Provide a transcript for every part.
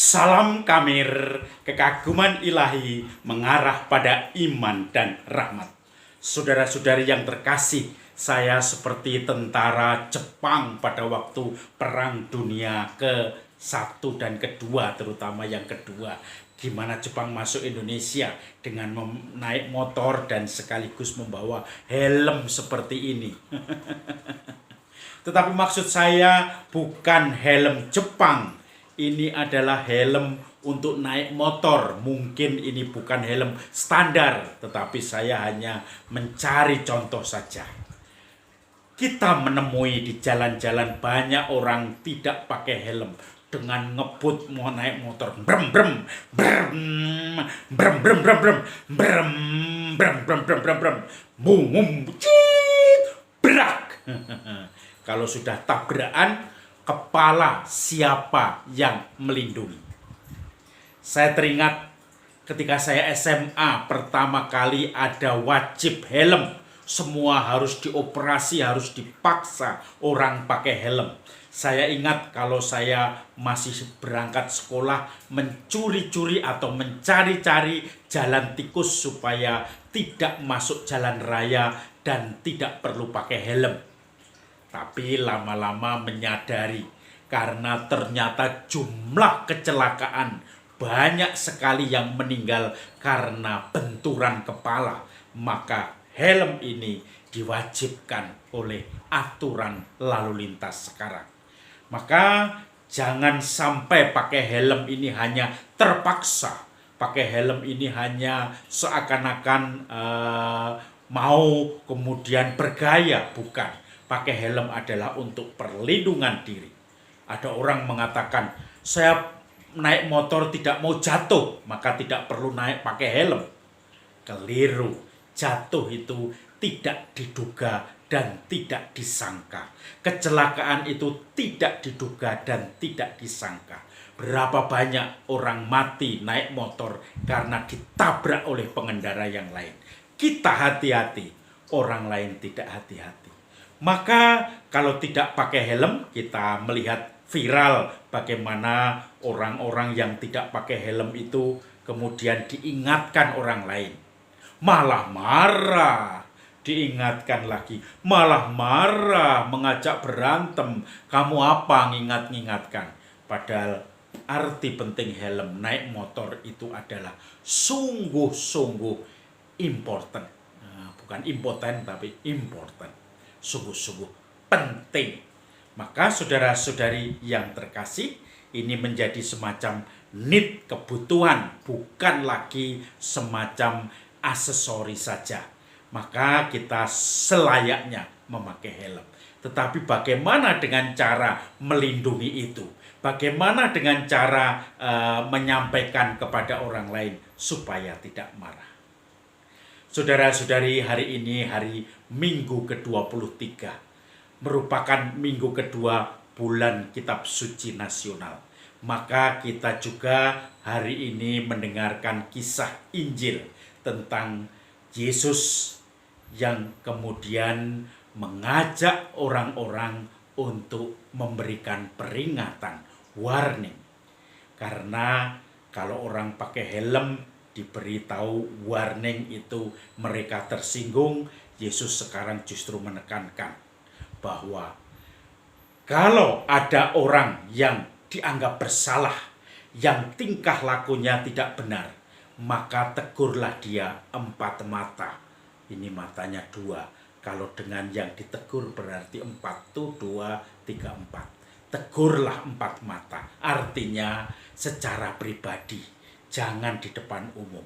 Salam Kamir, kekaguman ilahi mengarah pada iman dan rahmat. Saudara-saudari yang terkasih, saya seperti tentara Jepang pada waktu Perang Dunia ke-1 dan kedua, terutama yang kedua, di mana Jepang masuk Indonesia dengan naik motor dan sekaligus membawa helm seperti ini. Tetapi maksud saya bukan helm Jepang. Ini adalah helm untuk naik motor. Mungkin ini bukan helm standar, tetapi saya hanya mencari contoh saja. Kita menemui di jalan-jalan banyak orang tidak pakai helm dengan ngebut mau naik motor. Brem brem brem brem brem brem brem brem brem brem brem brem brem bum bum cit brak. Kalau sudah tabrakan, kepala siapa yang melindungi? Saya teringat ketika saya SMA pertama kali ada wajib helm. Semua harus dioperasi, harus dipaksa orang pakai helm. Saya ingat kalau saya masih berangkat sekolah mencuri-curi atau mencari-cari jalan tikus supaya tidak masuk jalan raya dan tidak perlu pakai helm. Tapi lama-lama menyadari karena ternyata jumlah kecelakaan banyak sekali yang meninggal karena benturan kepala. Maka helm ini diwajibkan oleh aturan lalu lintas sekarang. Maka jangan sampai pakai helm ini hanya terpaksa. Pakai helm ini hanya seakan-akan mau kemudian bergaya, bukan. Pakai helm adalah untuk perlindungan diri. Ada orang mengatakan, saya naik motor tidak mau jatuh, maka tidak perlu naik pakai helm. Keliru. Jatuh itu tidak diduga dan tidak disangka. Kecelakaan itu tidak diduga dan tidak disangka. Berapa banyak orang mati naik motor karena ditabrak oleh pengendara yang lain. Kita hati-hati, orang lain tidak hati-hati. Maka kalau tidak pakai helm, kita melihat viral bagaimana orang-orang yang tidak pakai helm itu kemudian diingatkan orang lain. Malah marah, diingatkan lagi. Malah marah, mengajak berantem. Kamu apa ngingat-ngingatkan? Padahal arti penting helm naik motor itu adalah sungguh-sungguh important. Nah, bukan impoten tapi important. Sungguh-sungguh penting. Maka saudara-saudari yang terkasih, ini menjadi semacam need, kebutuhan, bukan lagi semacam aksesoris saja. Maka kita selayaknya memakai helm. Tetapi bagaimana dengan cara melindungi itu? Bagaimana dengan cara menyampaikan kepada orang lain supaya tidak marah? Saudara-saudari, hari ini hari Minggu ke-23, merupakan minggu kedua bulan Kitab Suci Nasional. Maka kita juga hari ini mendengarkan kisah Injil tentang Yesus yang kemudian mengajak orang-orang untuk memberikan peringatan, warning. Karena kalau orang pakai helm diberitahu warning itu mereka tersinggung. Yesus sekarang justru menekankan bahwa kalau ada orang yang dianggap bersalah, yang tingkah lakunya tidak benar, maka tegurlah dia 4 mata. Ini matanya 2. Kalau dengan yang ditegur berarti 4 tuh 2, 3, 4. Tegurlah 4 mata. Artinya secara pribadi, jangan di depan umum.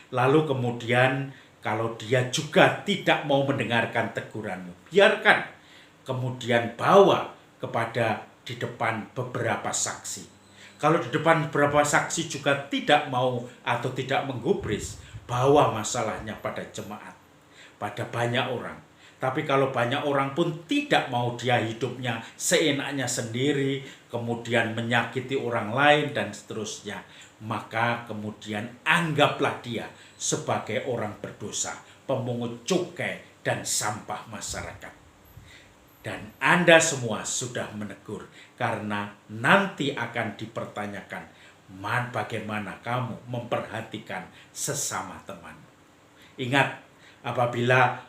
Lalu kemudian kalau dia juga tidak mau mendengarkan teguranmu, biarkan. Kemudian bawa kepada di depan beberapa saksi. Kalau di depan beberapa saksi juga tidak mau atau tidak menggubris, bawa masalahnya pada jemaat, pada banyak orang. Tapi kalau banyak orang pun tidak mau, dia hidupnya seenaknya sendiri, kemudian menyakiti orang lain dan seterusnya, maka kemudian anggaplah dia sebagai orang berdosa, pemungut cukai dan sampah masyarakat. Dan Anda semua sudah menegur, karena nanti akan dipertanyakan bagaimana kamu memperhatikan sesama teman. Ingat, apabila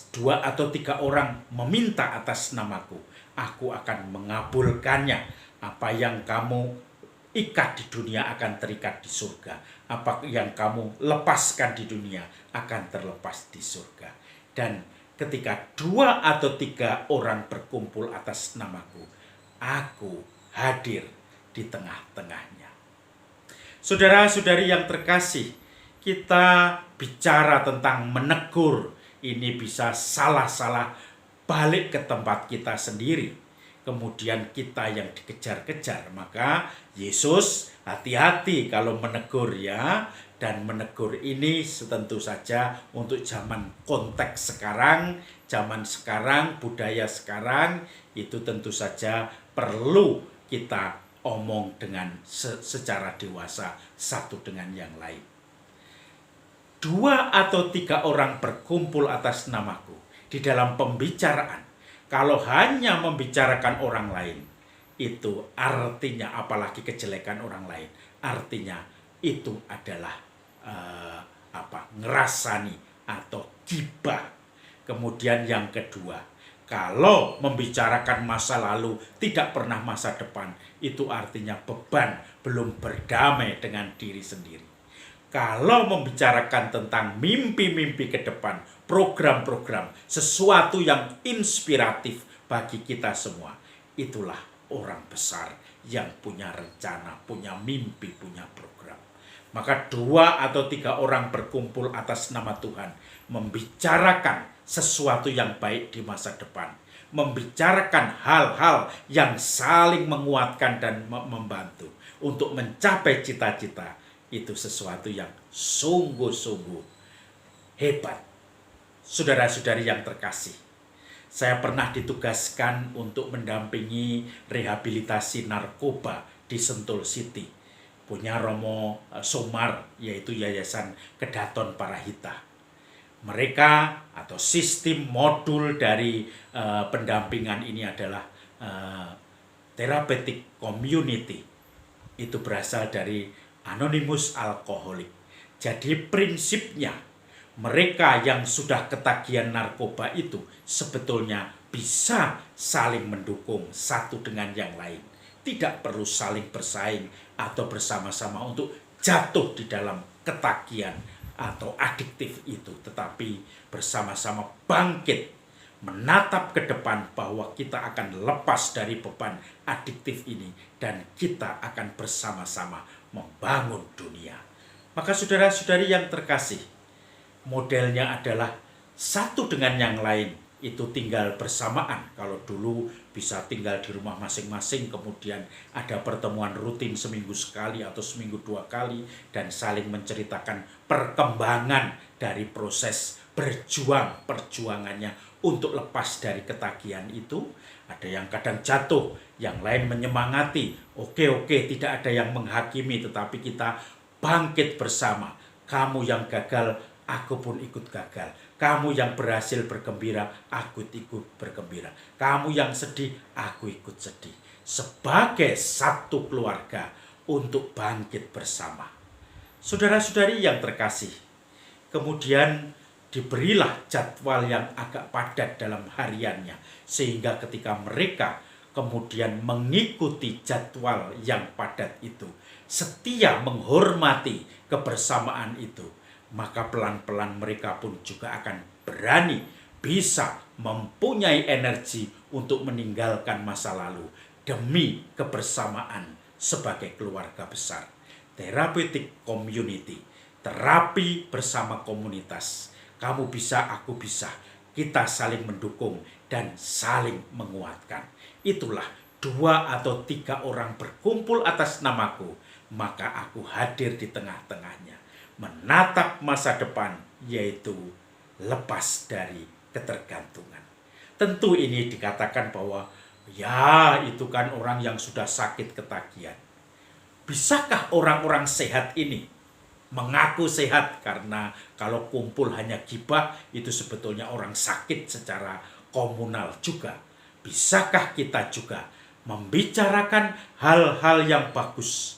dua atau tiga orang meminta atas namaku, aku akan mengabulkannya. Apa yang kamu ikat di dunia akan terikat di surga. Apa yang kamu lepaskan di dunia akan terlepas di surga. Dan ketika dua atau tiga orang berkumpul atas namaku, aku hadir di tengah-tengahnya. Saudara-saudari yang terkasih, kita bicara tentang menegur. Ini bisa salah-salah balik ke tempat kita sendiri. Kemudian kita yang dikejar-kejar. Maka Yesus hati-hati kalau menegur ya. Dan menegur ini tentu saja untuk zaman konteks sekarang. Zaman sekarang, budaya sekarang, itu tentu saja perlu kita omong dengan secara dewasa satu dengan yang lain. Dua atau tiga orang berkumpul atas namaku di dalam pembicaraan. Kalau hanya membicarakan orang lain, itu artinya, apalagi kejelekan orang lain, artinya itu adalah ngerasani atau gibah. Kemudian yang kedua, kalau membicarakan masa lalu tidak pernah masa depan, itu artinya beban, belum berdamai dengan diri sendiri. Kalau membicarakan tentang mimpi-mimpi ke depan, program-program, sesuatu yang inspiratif bagi kita semua, itulah orang besar yang punya rencana, punya mimpi, punya program. Maka dua atau tiga orang berkumpul atas nama Tuhan, membicarakan sesuatu yang baik di masa depan, membicarakan hal-hal yang saling menguatkan dan membantu untuk mencapai cita-cita. Itu sesuatu yang sungguh-sungguh hebat. Saudara-saudari yang terkasih, saya pernah ditugaskan untuk mendampingi rehabilitasi narkoba di Sentul City, punya Romo Somar, yaitu Yayasan Kedaton Parahita. Mereka atau sistem modul dari pendampingan ini adalah therapeutic community. Itu berasal dari Anonymous Alkoholik. Jadi prinsipnya, mereka yang sudah ketagihan narkoba itu sebetulnya bisa saling mendukung satu dengan yang lain. Tidak perlu saling bersaing atau bersama-sama untuk jatuh di dalam ketagihan atau adiktif itu. Tetapi bersama-sama bangkit, menatap ke depan bahwa kita akan lepas dari beban adiktif ini. Dan kita akan bersama-sama membangun dunia. Maka saudara-saudari yang terkasih, modelnya adalah satu dengan yang lain itu tinggal bersamaan. Kalau dulu bisa tinggal di rumah masing-masing, kemudian ada pertemuan rutin seminggu sekali atau seminggu 2 kali, dan saling menceritakan perkembangan dari proses perjuangannya untuk lepas dari ketagihan itu. Ada yang kadang jatuh, yang lain menyemangati. Oke, tidak ada yang menghakimi, tetapi kita bangkit bersama. Kamu yang gagal, aku pun ikut gagal. Kamu yang berhasil bergembira, aku ikut bergembira. Kamu yang sedih, aku ikut sedih. Sebagai satu keluarga untuk bangkit bersama. Saudara-saudari yang terkasih, kemudian diberilah jadwal yang agak padat dalam hariannya, sehingga ketika mereka kemudian mengikuti jadwal yang padat itu, setia menghormati kebersamaan itu, maka pelan-pelan mereka pun juga akan berani, bisa mempunyai energi untuk meninggalkan masa lalu demi kebersamaan sebagai keluarga besar. Therapeutic community, terapi bersama komunitas. Kamu bisa, aku bisa. Kita saling mendukung dan saling menguatkan. Itulah 2 atau 3 orang berkumpul atas namaku, maka aku hadir di tengah-tengahnya. Menatap masa depan, yaitu lepas dari ketergantungan. Tentu ini dikatakan bahwa ya itu kan orang yang sudah sakit ketagihan. Bisakah orang-orang sehat ini mengaku sehat? Karena kalau kumpul hanya gibah, itu sebetulnya orang sakit secara komunal juga? Bisakah kita juga membicarakan hal-hal yang bagus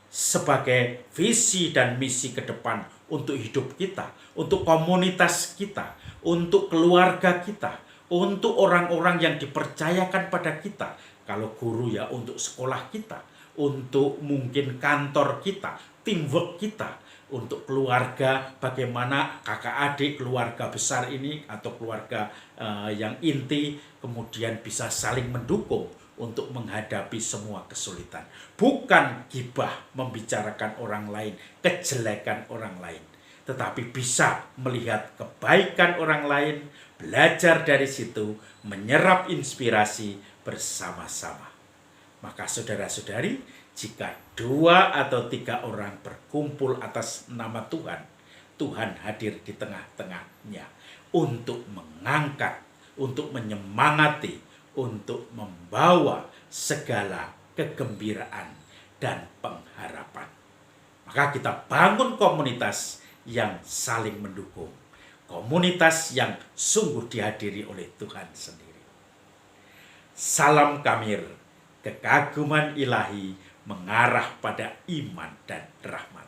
sebagai visi dan misi ke depan untuk hidup kita, untuk komunitas kita, untuk keluarga kita, untuk orang-orang yang dipercayakan pada kita. Kalau guru ya untuk sekolah kita, untuk mungkin kantor kita, teamwork kita, untuk keluarga, bagaimana kakak adik keluarga besar ini atau keluarga yang inti kemudian bisa saling mendukung untuk menghadapi semua kesulitan. Bukan gibah membicarakan orang lain, kejelekan orang lain, tetapi bisa melihat kebaikan orang lain, belajar dari situ, menyerap inspirasi bersama-sama. Maka saudara-saudari, jika 2 atau 3 orang berkumpul atas nama Tuhan, Tuhan hadir di tengah-tengahnya untuk mengangkat, untuk menyemangati, untuk membawa segala kegembiraan dan pengharapan. Maka kita bangun komunitas yang saling mendukung, komunitas yang sungguh dihadiri oleh Tuhan sendiri. Salam Kamir, kekaguman ilahi mengarah pada iman dan rahmat.